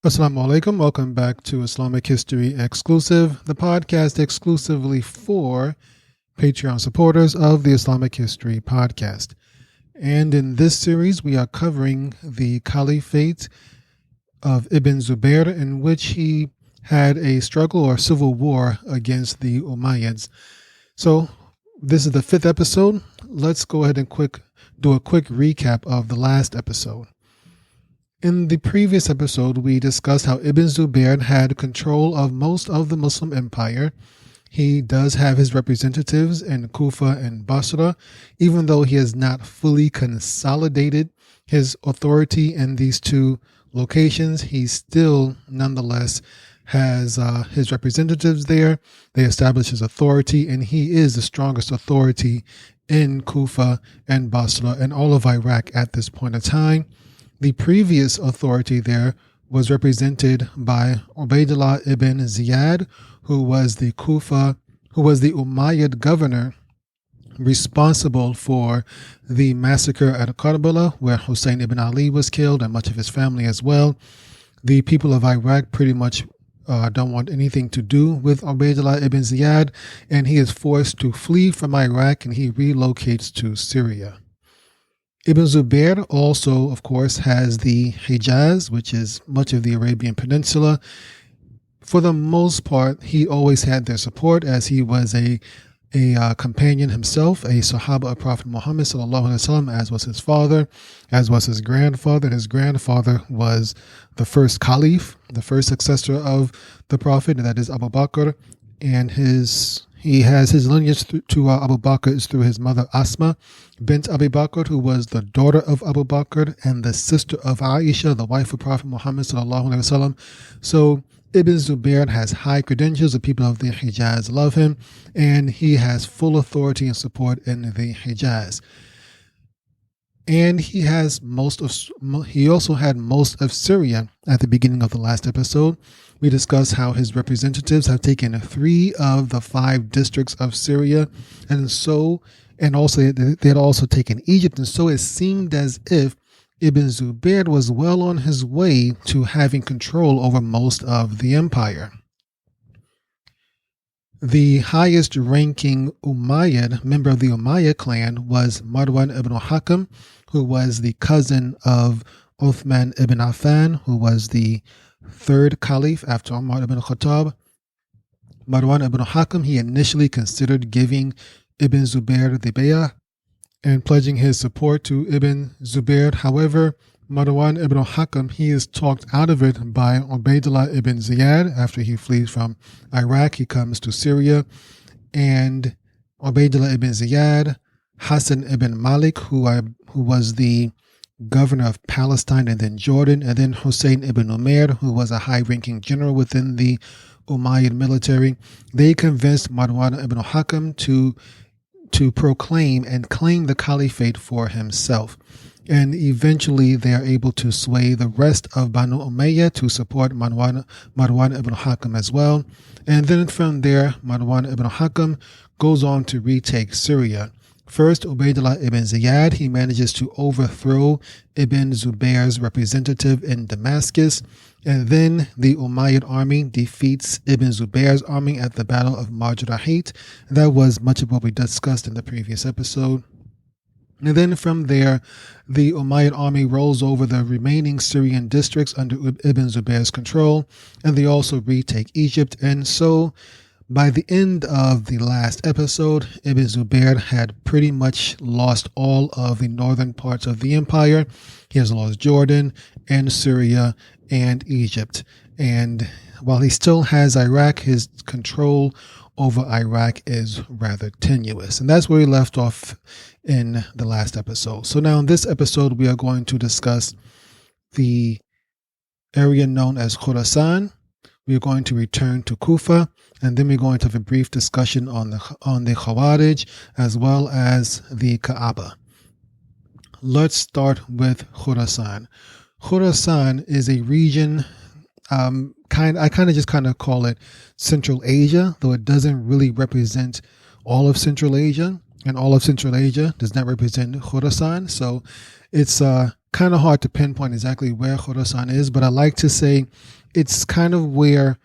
Assalamu alaikum. Welcome back to Islamic History Exclusive, the podcast exclusively for Patreon supporters of the Islamic History Podcast. And in this series, we are covering the Caliphate of Ibn Zubayr, in which he had a struggle or civil war against the Umayyads. So this is the fifth episode. Let's go ahead and do a quick recap of the last episode. In the previous episode, we discussed how Ibn Zubayr had control of most of the Muslim empire. He does have his representatives in Kufa and Basra, even though he has not fully consolidated his authority in these two locations. He still, nonetheless, has his representatives there. They establish his authority, and he is the strongest authority in Kufa and Basra and all of Iraq at this point in time. The previous authority there was represented by Ubaydullah ibn Ziyad, who was the Umayyad governor responsible for the massacre at Karbala, where Hussein ibn Ali was killed and much of his family as well. The people of Iraq pretty much don't want anything to do with Ubaydullah ibn Ziyad, and he is forced to flee from Iraq and he relocates to Syria. Ibn Zubayr also, of course, has the Hijaz, which is much of the Arabian Peninsula. For the most part, he always had their support, as he was a companion himself, a Sahaba of Prophet Muhammad sallallahu alaihi wasallam, as was his father, as was his grandfather. His grandfather was the first Caliph, the first successor of the Prophet, and that is Abu Bakr, and he has his lineage to Abu Bakr is through his mother Asma bint Abu Bakr, who was the daughter of Abu Bakr and the sister of Aisha, the wife of Prophet Muhammad sallallahu alaihi wasallam. So Ibn Zubayr has high credentials. The people of the Hijaz love him, and he has full authority and support in the Hijaz. And he also had most of Syria at the beginning of the last episode. We discussed how his representatives have taken 3 of the 5 districts of Syria, and also they had also taken Egypt. And so it seemed as if Ibn Zubayr was well on his way to having control over most of the empire. The highest ranking Umayyad, member of the Umayyad clan, was Marwan ibn Hakam, who was the cousin of Uthman ibn Affan, who was the 3rd caliph after Umar ibn Khattab. Marwan ibn Hakam, he initially considered giving Ibn Zubayr the bay'ah and pledging his support to Ibn Zubayr. However, Marwan ibn Hakam, he is talked out of it by Ubaydullah ibn Ziyad. After he flees from Iraq, he comes to Syria, and Ubaydullah ibn Ziyad, Hassan ibn Malik, who was the governor of Palestine and then Jordan, and then Hussein ibn Umayyad, who was a high-ranking general within the Umayyad military. They convinced Marwan ibn Hakam to proclaim and claim the caliphate for himself. And eventually they are able to sway the rest of Banu Umayyah to support Marwan ibn Hakam as well. And then from there, Marwan ibn Hakam goes on to retake Syria. First, Ubaydullah ibn Ziyad, he manages to overthrow Ibn Zubayr's representative in Damascus, and then the Umayyad army defeats Ibn Zubayr's army at the Battle of Marjarahit. That was much of what we discussed in the previous episode. And then from there, the Umayyad army rolls over the remaining Syrian districts under Ibn Zubayr's control, and they also retake Egypt. And so by the end of the last episode, Ibn Zubayr had pretty much lost all of the northern parts of the empire. He has lost Jordan and Syria and Egypt. And while he still has Iraq, his control over Iraq is rather tenuous. And that's where we left off in the last episode. So now in this episode, we are going to discuss the area known as Khurasan. We are going to return to Kufa, and then we're going to have a brief discussion on the Khawarij as well as the Kaaba. Let's start with Khurasan. Khurasan is a region, I kind of call it Central Asia, though it doesn't really represent all of Central Asia. and all of Central Asia does not represent Khurasan. So it's kind of hard to pinpoint exactly where Khurasan is, but I like to say it's kind of where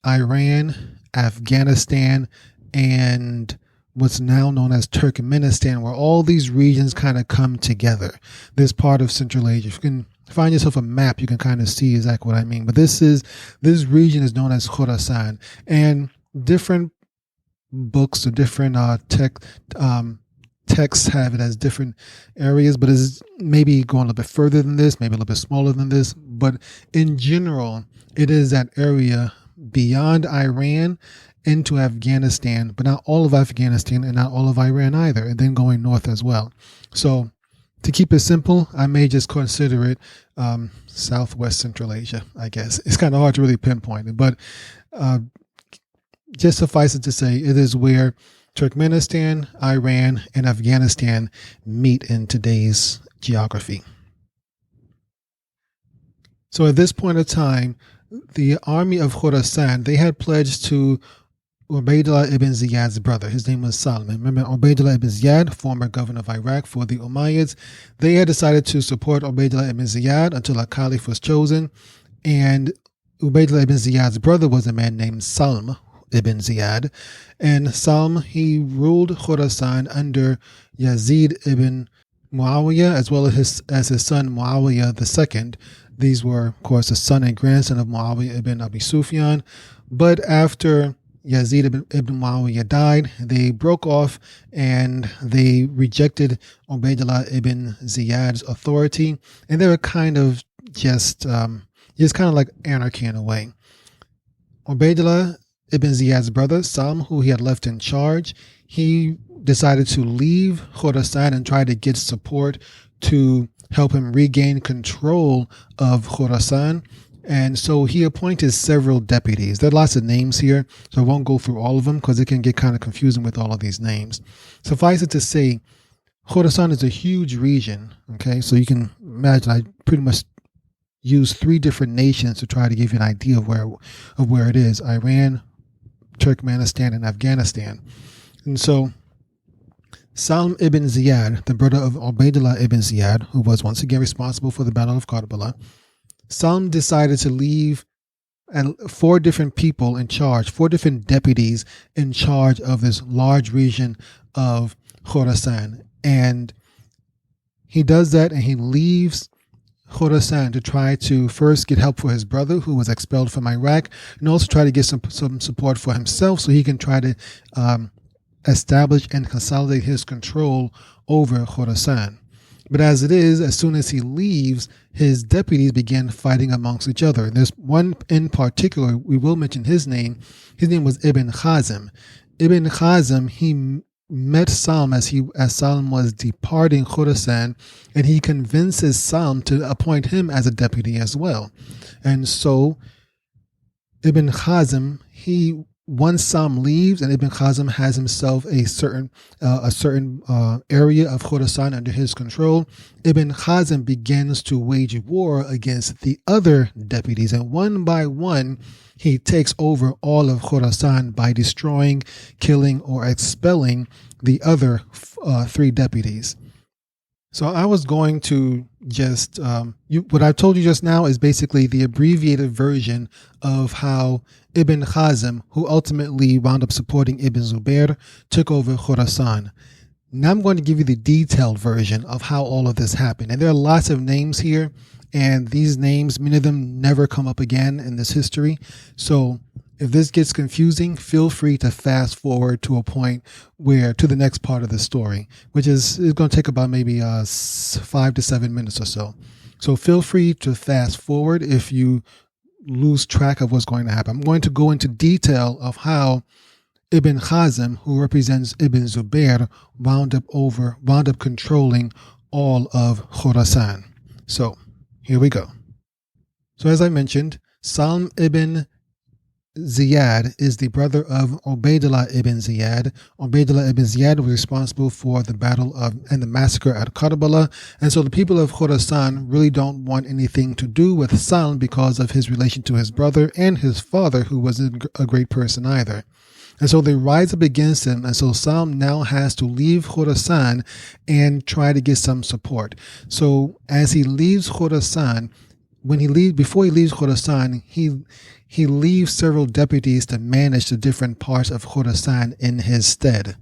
Iran, Afghanistan, and what's now known as Turkmenistan, where all these regions kind of come together. This part of Central Asia. If you can find yourself a map, you can kind of see exactly what I mean. But this region is known as Khurasan, and different books or different texts have it as different areas, but it's maybe going a little bit further than this, maybe a little bit smaller than this. But in general, it is that area beyond Iran into Afghanistan, but not all of Afghanistan and not all of Iran either, and then going north as well. So to keep it simple, I may just consider it Southwest Central Asia, I guess. It's kind of hard to really pinpoint it, but just suffice it to say, it is where Turkmenistan, Iran, and Afghanistan meet in today's geography. So at this point of time, the army of Khurasan, they had pledged to Ubaydullah ibn Ziyad's brother. His name was Salm. Remember, Ubaydullah ibn Ziyad, former governor of Iraq for the Umayyads, they had decided to support Ubaydullah ibn Ziyad until a caliph was chosen. And Ubaydullah ibn Ziyad's brother was a man named Salm ibn Ziyad. And Salm, he ruled Khurasan under Yazid ibn Muawiyah, as well as his son Muawiyah II. These were, of course, the son and grandson of Muawiyah ibn Abi Sufyan. But after Yazid ibn Muawiyah died, they broke off and they rejected Ubaydullah ibn Ziyad's authority, and they were kind of just kind of like anarchy in a way. Ubaydullah ibn Ziyad's brother, Salm, who he had left in charge, he decided to leave Khurasan and try to get support to help him regain control of Khurasan. And so he appointed several deputies. There are lots of names here, so I won't go through all of them because it can get kind of confusing with all of these names. Suffice it to say, Khurasan is a huge region. Okay, so you can imagine I pretty much used 3 different nations to try to give you an idea of where it is: Iran, Turkmenistan, and Afghanistan. And so Salm ibn Ziyad, the brother of Ubaydullah ibn Ziyad, who was once again responsible for the Battle of Karbala, Salm decided to leave 4 different people in charge, 4 different deputies in charge of this large region of Khurasan. And he does that, and he leaves Khurasan to try to first get help for his brother who was expelled from Iraq, and also try to get some support for himself so he can try to establish and consolidate his control over Khurasan. But as it is, as soon as he leaves, his deputies began fighting amongst each other. And there's one in particular, we will mention his name. His name was Ibn Khasim. Ibn Khasim, he met Salm as Salm was departing Khurasan, and he convinces Salm to appoint him as a deputy as well. And so Ibn Khasim, once Salm leaves and Ibn Khasim has himself a certain area of Khurasan under his control, Ibn Khasim begins to wage war against the other deputies, and one by one he takes over all of Khurasan by destroying, killing, or expelling the other 3 deputies. So I was going to just, what I told you just now is basically the abbreviated version of how Ibn Khasim, who ultimately wound up supporting Ibn Zubayr, took over Khurasan. Now I'm going to give you the detailed version of how all of this happened. And there are lots of names here, and these names, many of them never come up again in this history. So if this gets confusing, feel free to fast forward to a point to the next part of the story, which is going to take about maybe 5 to 7 minutes or so. So feel free to fast forward if you lose track of what's going to happen. I'm going to go into detail of how Ibn Khasim, who represents Ibn Zubayr, wound up controlling all of Khurasan. So here we go. So as I mentioned, Salm ibn Ziyad is the brother of Ubaydullah ibn Ziyad. Ubaydullah ibn Ziyad was responsible for the battle and the massacre at Karbala. And so the people of Khurasan really don't want anything to do with Salm because of his relation to his brother and his father, who wasn't a great person either. And so they rise up against him. And so Salm now has to leave Khurasan and try to get some support. So as he leaves Khurasan, before he leaves Khurasan, he leaves several deputies to manage the different parts of Khurasan in his stead.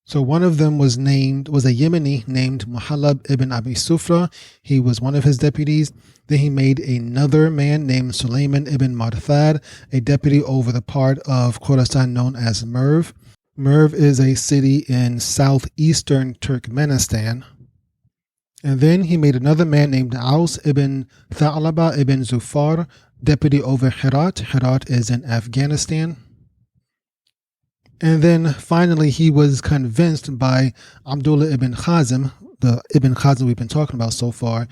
So one of them was a Yemeni named Muhallab ibn Abi Sufra. He was one of his deputies. Then he made another man named Sulaiman ibn Marthad a deputy over the part of Khurasan known as Merv. Merv is a city in southeastern Turkmenistan. And then he made another man named Aus ibn Tha'laba ibn Zufar deputy over Herat. Herat is in Afghanistan. And then finally, he was convinced by Abdullah ibn Khasim, the Ibn Khasim we've been talking about so far.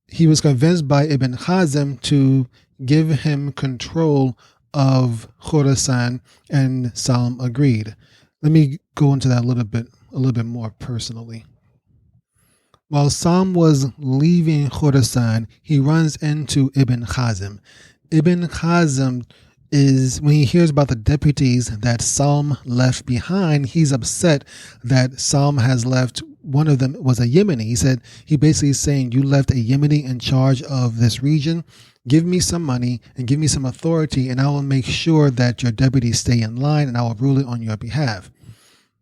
He was convinced by Ibn Khasim to give him control of Khurasan, and Salm agreed. Let me go into that a little bit more personally. While Salm was leaving Khurasan, he runs into Ibn Khasim. Ibn Khasim when he hears about the deputies that Salm left behind, he's upset that Salm has left. One of them was a Yemeni. He basically is saying, you left a Yemeni in charge of this region. Give me some money and give me some authority, and I will make sure that your deputies stay in line, and I will rule it on your behalf.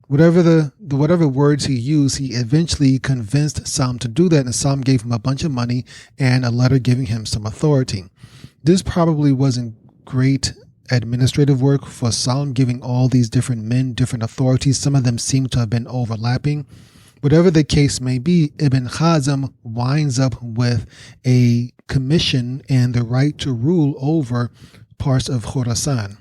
Whatever words he used, he eventually convinced Salm to do that, and Salm gave him a bunch of money and a letter giving him some authority. This probably wasn't great administrative work for Salm, giving all these different men different authorities. Some of them seem to have been overlapping. Whatever the case may be, Ibn Khasim winds up with a commission and the right to rule over parts of Khurasan.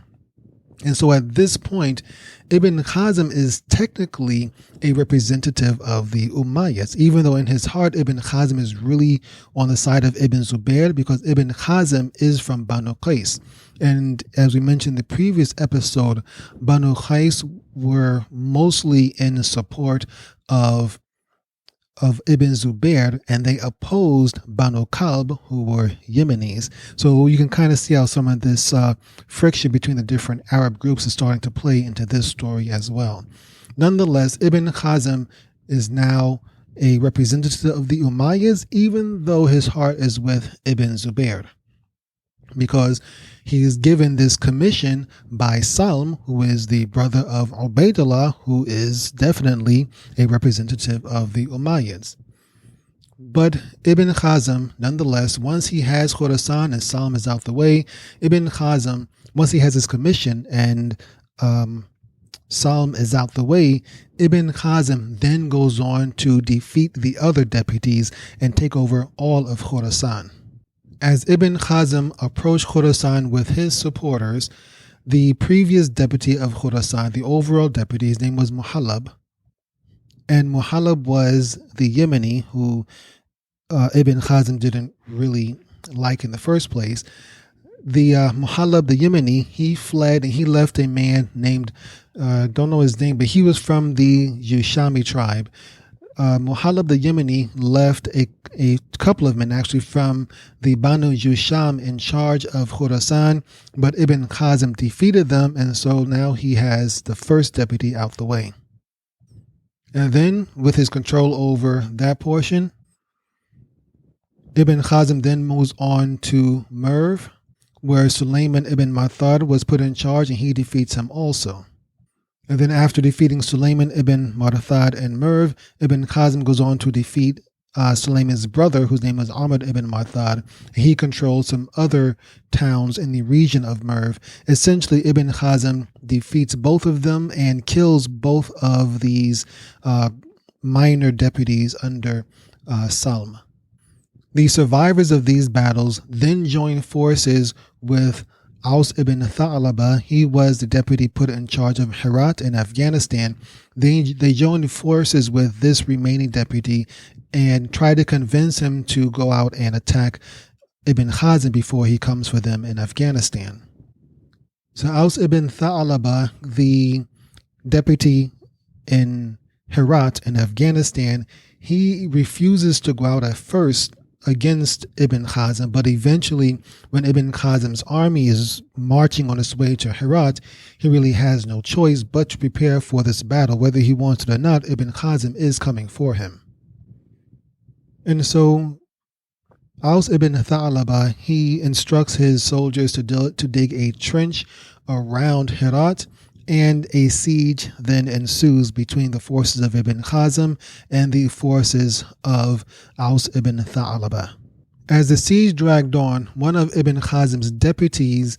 And so at this point, Ibn Khasim is technically a representative of the Umayyads, even though in his heart Ibn Khasim is really on the side of Ibn Zubayr, because Ibn Khasim is from Banu Qais. And as we mentioned in the previous episode, Banu Qais were mostly in support of Ibn Zubayr, and they opposed Banu Kalb, who were Yemenis. So you can kind of see how some of this friction between the different Arab groups is starting to play into this story as well. Nonetheless, Ibn Khasim is now a representative of the Umayyads, even though his heart is with Ibn Zubayr, because he is given this commission by Salm, who is the brother of Ubaidullah, who is definitely a representative of the Umayyads. But Ibn Khasim, nonetheless, once he has Khurasan and Salm is out the way, Ibn Khasim, once he has his commission and Salm is out the way, Ibn Khasim then goes on to defeat the other deputies and take over all of Khurasan. As Ibn Khasim approached Khurasan with his supporters, the previous deputy of Khurasan, the overall deputy, his name was Muhallab. And Muhallab was the Yemeni who Ibn Khasim didn't really like in the first place. The Muhallab, the Yemeni, he fled and he left a man named, don't know his name, but he was from the Yushami tribe. Muhallab the Yemeni left a couple of men actually from the Banu Yusham in charge of Khurasan, but Ibn Khasim defeated them, and so now he has the first deputy out the way. And then with his control over that portion, Ibn Khasim then moves on to Merv, where Sulaiman ibn Marthad was put in charge, and he defeats him also. And then after defeating Sulaiman ibn Marthad and Merv, Ibn Khasim goes on to defeat Sulaiman's brother, whose name is Ahmad ibn Marthad. He controls some other towns in the region of Merv. Essentially, Ibn Khasim defeats both of them and kills both of these minor deputies under Salm. The survivors of these battles then join forces with Aus ibn Tha'laba. He was the deputy put in charge of Herat in Afghanistan. They joined forces with this remaining deputy and try to convince him to go out and attack Ibn Khasim before he comes for them in Afghanistan. So Aus ibn Tha'laba, the deputy in Herat in Afghanistan, he refuses to go out at first against Ibn Khazim, but eventually when Ibn Khazim's army is marching on its way to Herat, he really has no choice but to prepare for this battle. Whether he wants it or not, Ibn Khazim is coming for him. And so Aus ibn Tha'laba, he instructs his soldiers to dig a trench around Herat, and a siege then ensues between the forces of Ibn Khazim and the forces of Aus ibn Tha'laba. As the siege dragged on, one of Ibn Khazim's deputies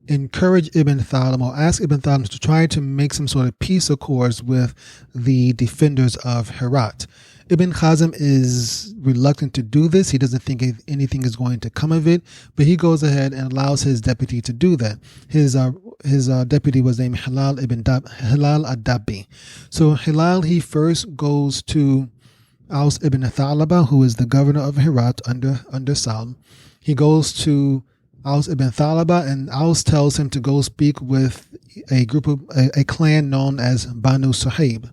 encouraged Ibn Tha'laba, or asked Ibn Tha'laba to try to make some sort of peace accords with the defenders of Herat. Ibn Khazim is reluctant to do this. He doesn't think anything is going to come of it, but he goes ahead and allows his deputy to do that. His deputy was named Hilal ad-Dabbi. So Hilal, he first goes to Aus ibn Tha'laba, who is the governor of Herat under Salm. He goes to Aus ibn Tha'laba, and Aus tells him to go speak with a clan known as Banu Suhaib.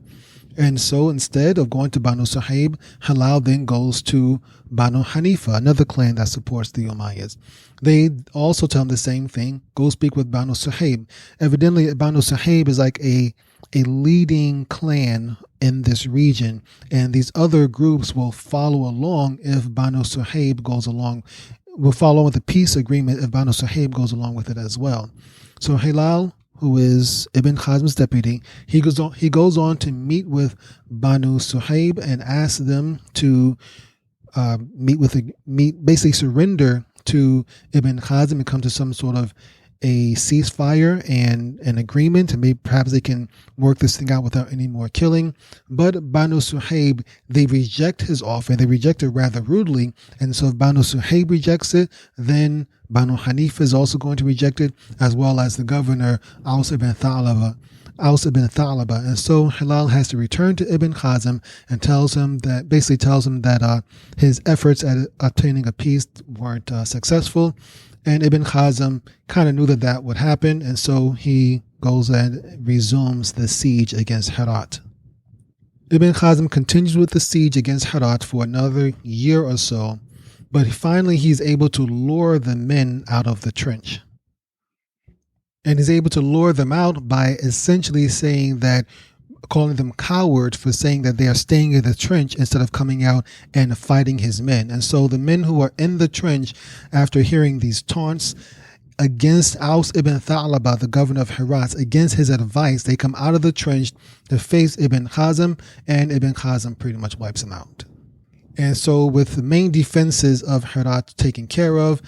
And so instead of going to Banu Suhaib, Hilal then goes to Banu Hanifa, another clan that supports the Umayyads. They also tell him the same thing, go speak with Banu Suhaib. Evidently, Banu Suhaib is like a leading clan in this region, and these other groups will follow along if Banu Suhaib goes along, will follow with the peace agreement if Banu Suhaib goes along with it as well. So Hilal, who is Ibn Khazim's deputy, he goes on to meet with Banu Suhaib and ask them to basically surrender to Ibn Khazim and come to some sort of a ceasefire and an agreement, and maybe perhaps they can work this thing out without any more killing. But Banu Suhaib, they reject his offer, and they reject it rather rudely. And so if Banu Suhaib rejects it, then Banu Hanifa is also going to reject it, as well as the governor Aus ibn Tha'laba. And so Hilal has to return to Ibn Khazim and tells him that his efforts at obtaining a peace weren't successful. And Ibn Khazim kind of knew that would happen, and so he goes and resumes the siege against Herat. Ibn Khazim continues with the siege against Herat for another year or so, but finally he's able to lure the men out of the trench. And he's able to lure them out by essentially calling them cowards for saying that they are staying in the trench instead of coming out and fighting his men. And so the men who are in the trench, after hearing these taunts against Aus ibn Tha'laba, the governor of Herat, against his advice, they come out of the trench to face Ibn Khazim, and Ibn Khazim pretty much wipes them out. And so with the main defenses of Herat taken care of,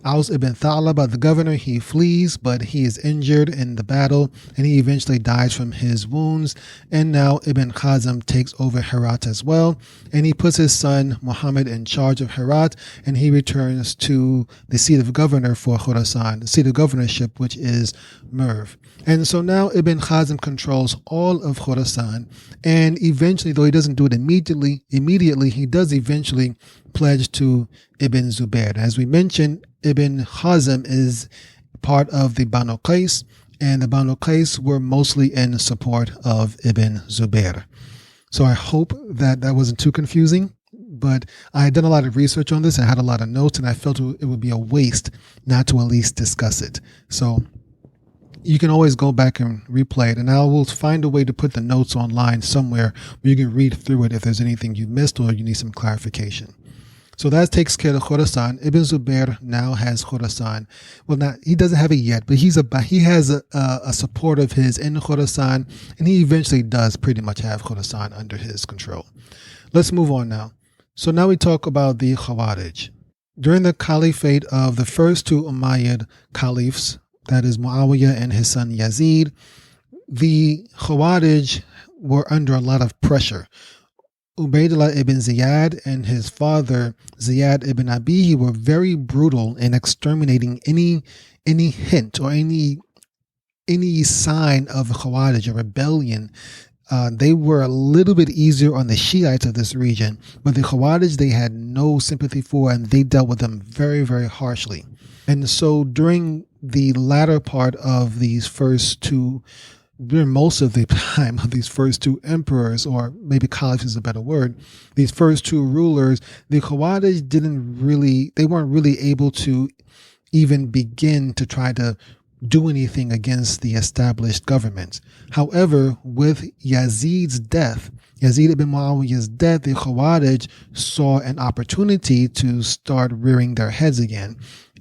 Aus ibn Tha'laba, the governor, he flees, but he is injured in the battle, and he eventually dies from his wounds. And now Ibn Khazim takes over Herat as well, and he puts his son Muhammad in charge of Herat, and he returns to the seat of governor for Khurasan, the seat of governorship, which is Merv. And so now Ibn Khazim controls all of Khurasan, and eventually, though he doesn't do it immediately, he does eventually pledge to Ibn Zubayr. As we mentioned, Ibn Khazim is part of the Banu Qais, and the Banu Qais were mostly in support of Ibn Zubayr. So I hope that wasn't too confusing, but I had done a lot of research on this and had a lot of notes, and I felt it would be a waste not to at least discuss it. So you can always go back and replay it, and I will find a way to put the notes online somewhere where you can read through it if there's anything you missed or you need some clarification. So that takes care of Khurasan. Ibn Zubayr now has Khurasan. Well, he doesn't have it yet, but he has a support of his in Khurasan, and he eventually does pretty much have Khurasan under his control. Let's move on now. So now we talk about the Khawarij. During the caliphate of the first two Umayyad caliphs, that is Muawiyah and his son Yazid, the Khawarij were under a lot of pressure. Ubaydullah ibn Ziyad and his father Ziyad ibn Abi were very brutal in exterminating any hint or any sign of Khawarij, a rebellion. They were a little bit easier on the Shiites of this region, but the Khawarij they had no sympathy for, and they dealt with them very, very harshly. And so during the latter part of these first two during most of the time of these first two emperors, or maybe caliphs is a better word, these first two rulers, the Khawarij they weren't really able to even begin to try to do anything against the established government. However, with Yazid ibn Muawiyah's death, the Khawarij saw an opportunity to start rearing their heads again,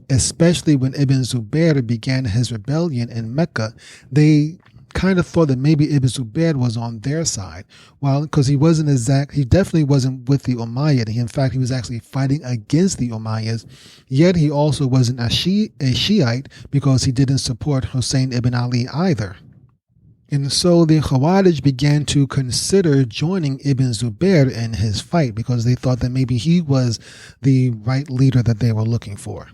especially when Ibn Zubayr began his rebellion in Mecca. They kind of thought that maybe Ibn Zubayr was on their side. Well, because he definitely wasn't with the Umayyad. In fact, he was actually fighting against the Umayyads. Yet he also wasn't a Shiite because he didn't support Hussein ibn Ali either. And so the Khawarij began to consider joining Ibn Zubayr in his fight because they thought that maybe he was the right leader that they were looking for.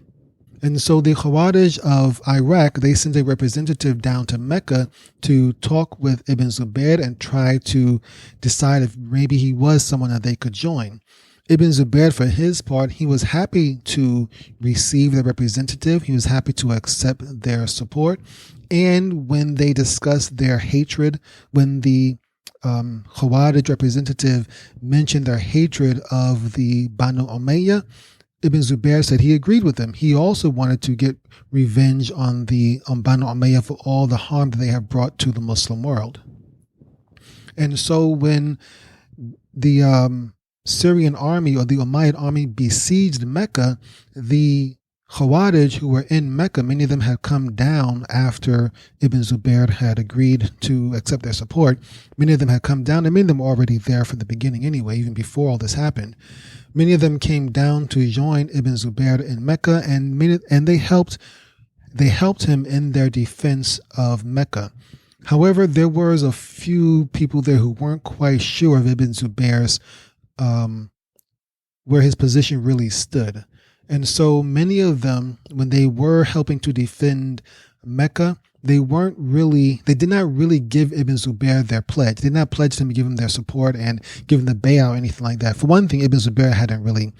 And so the Khawarij of Iraq, they sent a representative down to Mecca to talk with Ibn Zubayr and try to decide if maybe he was someone that they could join. Ibn Zubayr, for his part, he was happy to receive the representative. He was happy to accept their support. And when they discussed their hatred, when the Khawarij representative mentioned their hatred of the Banu Umayyad, Ibn Zubayr said he agreed with them. He also wanted to get revenge on the Banu Umayyad for all the harm that they have brought to the Muslim world. And so when the Syrian army or the Umayyad army besieged Mecca, the Khawarij who were in Mecca, many of them had come down after Ibn Zubayr had agreed to accept their support. Many of them had come down, and many of them were already there from the beginning anyway, even before all this happened. Many of them came down to join Ibn Zubayr in Mecca, and they helped him in their defense of Mecca. However, there was a few people there who weren't quite sure of Ibn Zubayr's where his position really stood. And so many of them, when they were helping to defend Mecca, they did not really give Ibn Zubayr their pledge. They did not pledge them to give him their support and give him the bay'ah or anything like that. For one thing, Ibn Zubayr hadn't really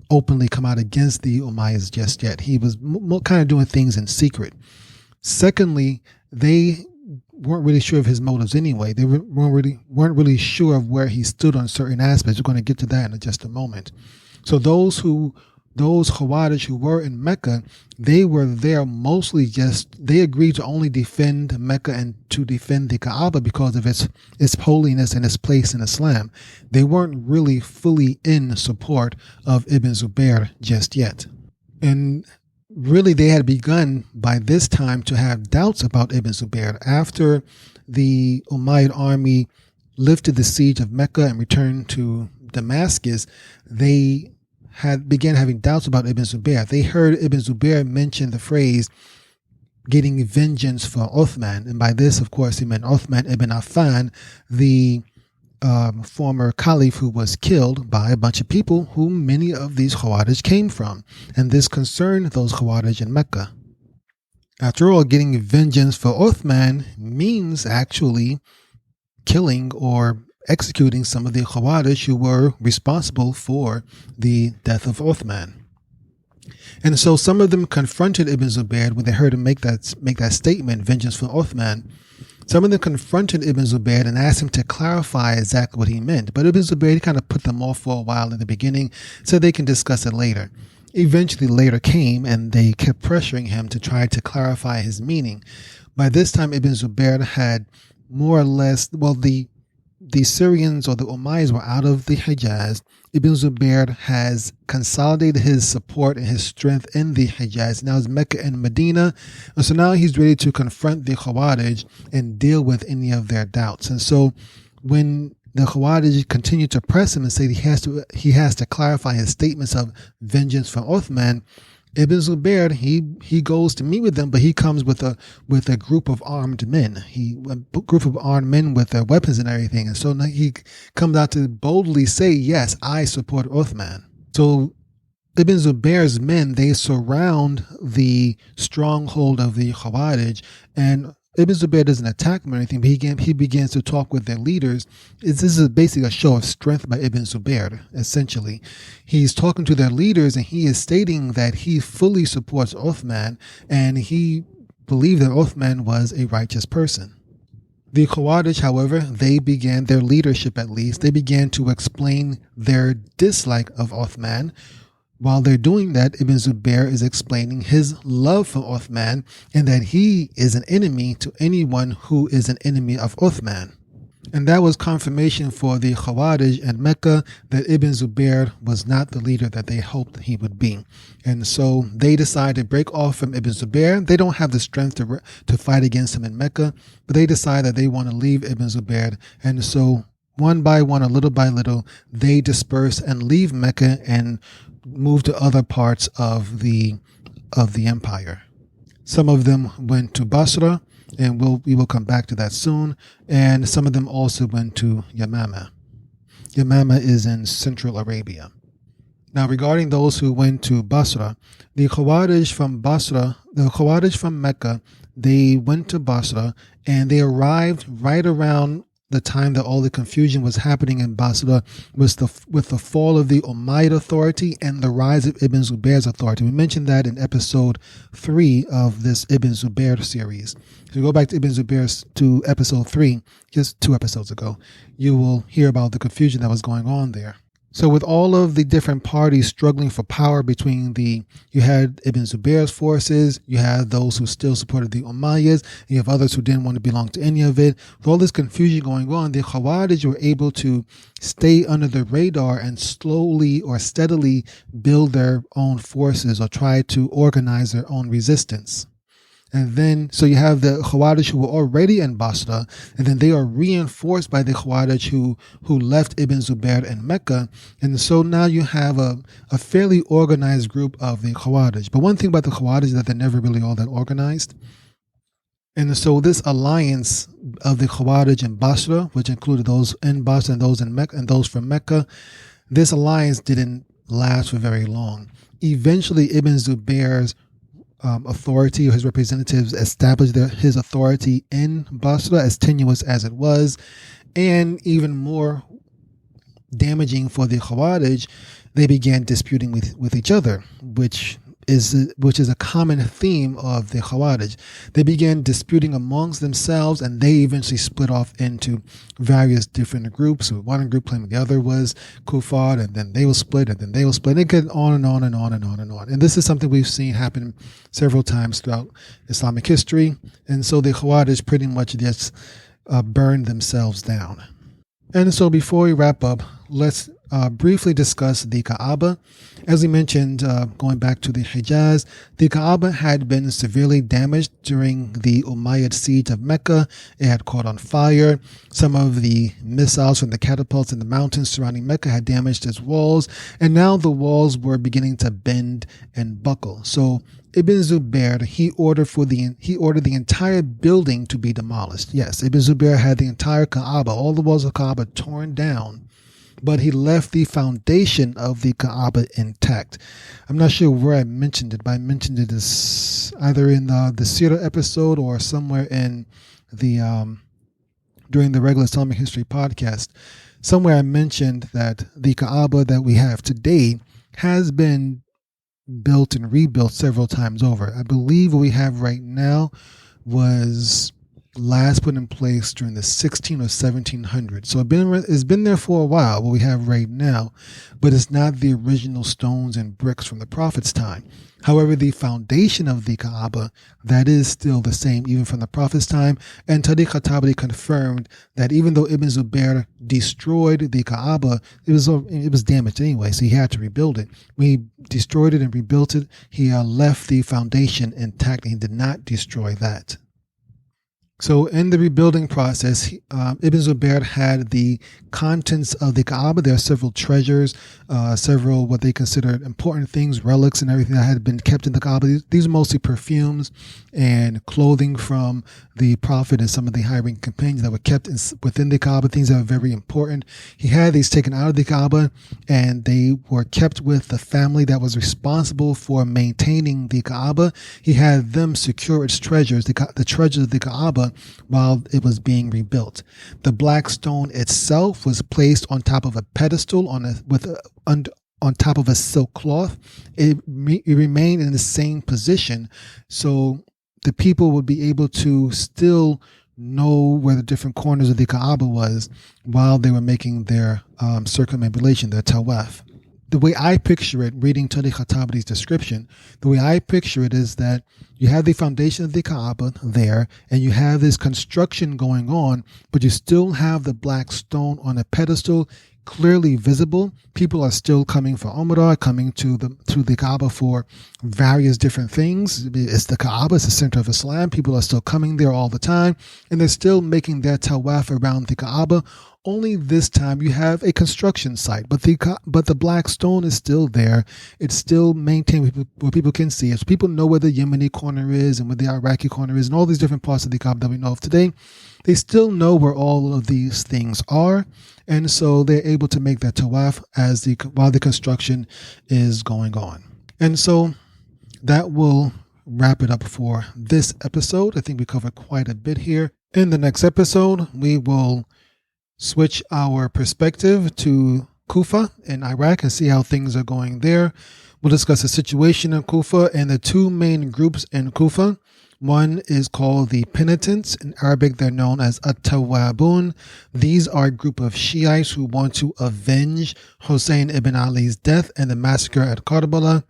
openly come out against the Umayyads just yet. He was kind of doing things in secret. Secondly, they weren't really sure of his motives anyway. They weren't really sure of where he stood on certain aspects. We're going to get to that in just a moment. So those Khawarij who were in Mecca, they were there mostly they agreed to only defend Mecca and to defend the Kaaba because of its holiness and its place in Islam. They weren't really fully in support of Ibn Zubayr just yet. And really they had begun by this time to have doubts about Ibn Zubayr. After the Umayyad army lifted the siege of Mecca and returned to Damascus, they began having doubts about Ibn Zubayr. They heard Ibn Zubayr mention the phrase getting vengeance for Uthman. And by this, of course, he meant Uthman ibn Affan, the former caliph who was killed by a bunch of people whom many of these Khawarij came from. And this concerned those Khawarij in Mecca. After all, getting vengeance for Uthman means actually killing or executing some of the Khawarij who were responsible for the death of Uthman. And so some of them confronted Ibn Zubayr when they heard him make that statement, vengeance for Uthman. Some of them confronted Ibn Zubayr and asked him to clarify exactly what he meant. But Ibn Zubayr kind of put them off for a while in the beginning so they can discuss it later. Eventually later came and they kept pressuring him to try to clarify his meaning. By this time, Ibn Zubayr had more or less, the Syrians or the Umayyads were out of the Hijaz. Ibn Zubayr has consolidated his support and his strength in the Hijaz. Now it's Mecca and Medina. And so now he's ready to confront the Khawarij and deal with any of their doubts. And so when the Khawarij continue to press him and say he has to clarify his statements of vengeance for Uthman, Ibn Zubayr, he goes to meet with them, but he comes with a group of armed men. A group of armed men with their weapons and everything. And so now he comes out to boldly say, yes, I support Uthman. So Ibn Zubayr's men, they surround the stronghold of the Khawarij, and Ibn Zubayr doesn't attack them or anything, but he begins to talk with their leaders. This is basically a show of strength by Ibn Zubayr, essentially. He's talking to their leaders and he is stating that he fully supports Uthman and he believed that Uthman was a righteous person. The Khawarij, however, they began, their leadership at least, they began to explain their dislike of Uthman. While they're doing that, Ibn Zubayr is explaining his love for Uthman and that he is an enemy to anyone who is an enemy of Uthman. And that was confirmation for the Khawarij and Mecca that Ibn Zubayr was not the leader that they hoped he would be. And so they decided to break off from Ibn Zubayr. They don't have the strength to fight against him in Mecca, but they decide that they want to leave Ibn Zubayr. And so one by one, or little by little, they disperse and leave Mecca and move to other parts of the empire. Some of them went to Basra, and we will come back to that soon. And some of them also went to Yamama. Yamama is in Central Arabia. Now, regarding those who went to Basra, the Khawarij from Mecca, they went to Basra, and they arrived right around the time that all the confusion was happening in Basra with the fall of the Umayyad authority and the rise of Ibn Zubayr's authority. We mentioned that in episode 3 of this Ibn Zubayr series. If you go back to Ibn Zubayr to episode 3, just 2 episodes ago, you will hear about the confusion that was going on there. So with all of the different parties struggling for power you had Ibn Zubayr's forces, you had those who still supported the Umayyads, and you have others who didn't want to belong to any of it. With all this confusion going on, the Khawarij were able to stay under the radar and slowly or steadily build their own forces or try to organize their own resistance. And then, so you have the Khawarij who were already in Basra, and then they are reinforced by the Khawarij who left Ibn Zubayr and Mecca. And so now you have a fairly organized group of the Khawarij. But one thing about the Khawarij is that they're never really all that organized. And so this alliance of the Khawarij in Basra, which included those in Basra and those in Mecca and those from Mecca, this alliance didn't last for very long. Eventually, Ibn Zubayr's authority, or his representatives, established his authority in Basra, as tenuous as it was, and even more damaging for the Khawarij, they began disputing with each other, which is a common theme of the Khawarij. They began disputing amongst themselves, and they eventually split off into various different groups. So one group claiming the other was Kufar, and then they will split, and then they will split. It goes on and on and on and on and on. And this is something we've seen happen several times throughout Islamic history. And so the Khawarij pretty much just burned themselves down. And so before we wrap up, let's briefly discuss the Kaaba. As we mentioned, going back to the Hijaz, the Kaaba had been severely damaged during the Umayyad siege of Mecca. It had caught on fire. Some of the missiles from the catapults in the mountains surrounding Mecca had damaged its walls, and now the walls were beginning to bend and buckle. So Ibn Zubayr, he ordered the entire building to be demolished. Yes, Ibn Zubayr had the entire Kaaba, all the walls of Kaaba torn down, but he left the foundation of the Kaaba intact. I'm not sure where I mentioned it, but I mentioned it as either in the Syria episode or somewhere in the during the regular Islamic history podcast. Somewhere I mentioned that the Kaaba that we have today has been built and rebuilt several times over. I believe what we have right now was last put in place during the 16 or 1700s. So it's been there for a while, what we have right now, but it's not the original stones and bricks from the Prophet's time. However, the foundation of the Kaaba, that is still the same even from the Prophet's time. And Tariq al-Tabari confirmed that even though Ibn Zubayr destroyed the Kaaba, it was damaged anyway, so he had to rebuild it. When he destroyed it and rebuilt it, he left the foundation intact, and he did not destroy that. So in the rebuilding process, Ibn Zubayr had the contents of the Kaaba. There are several treasures, several what they considered important things, relics and everything that had been kept in the Kaaba. These are mostly perfumes and clothing from the Prophet and some of the high-ranking companions that were kept within the Kaaba, things that were very important. He had these taken out of the Kaaba, and they were kept with the family that was responsible for maintaining the Kaaba. He had them secure its treasures, the treasures of the Kaaba, while it was being rebuilt. The black stone itself was placed on top of a pedestal on top of a silk cloth. It remained in the same position, so the people would be able to still know where the different corners of the Kaaba was while they were making their circumambulation, their tawaf. The way I picture it, reading Tariq Khattabi's description, the way I picture it is that you have the foundation of the Kaaba there, and you have this construction going on, but you still have the black stone on a pedestal, clearly visible. People are still coming for Umrah, coming to the Kaaba for various different things. It's the Kaaba, it's the center of Islam. People are still coming there all the time, and they're still making their tawaf around the Kaaba. Only this time you have a construction site, but the black stone is still there. It's still maintained where people can see it. So people know where the Yemeni corner is and where the Iraqi corner is and all these different parts of the Kaaba that we know of today. They still know where all of these things are, and so they're able to make that tawaf while the construction is going on. And so that will wrap it up for this episode. I think we covered quite a bit here. In the next episode, we will switch our perspective to Kufa in Iraq and see how things are going there. We'll discuss the situation in Kufa and the two main groups in Kufa. One is called the Penitents. In Arabic, they're known as At-Tawwabun. These are a group of Shiites who want to avenge Hussein ibn Ali's death and the massacre at Karbala.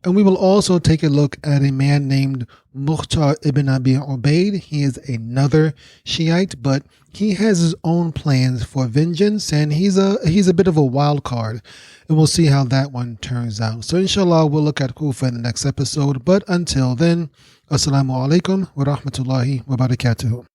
And we will also take a look at a man named Mukhtar ibn Abi Ubaid. He is another Shiite, but he has his own plans for vengeance, and he's a bit of a wild card. And we'll see how that one turns out. So inshallah, we'll look at Kufa in the next episode. But until then, Assalamu alaikum wa rahmatullahi wa barakatuhu.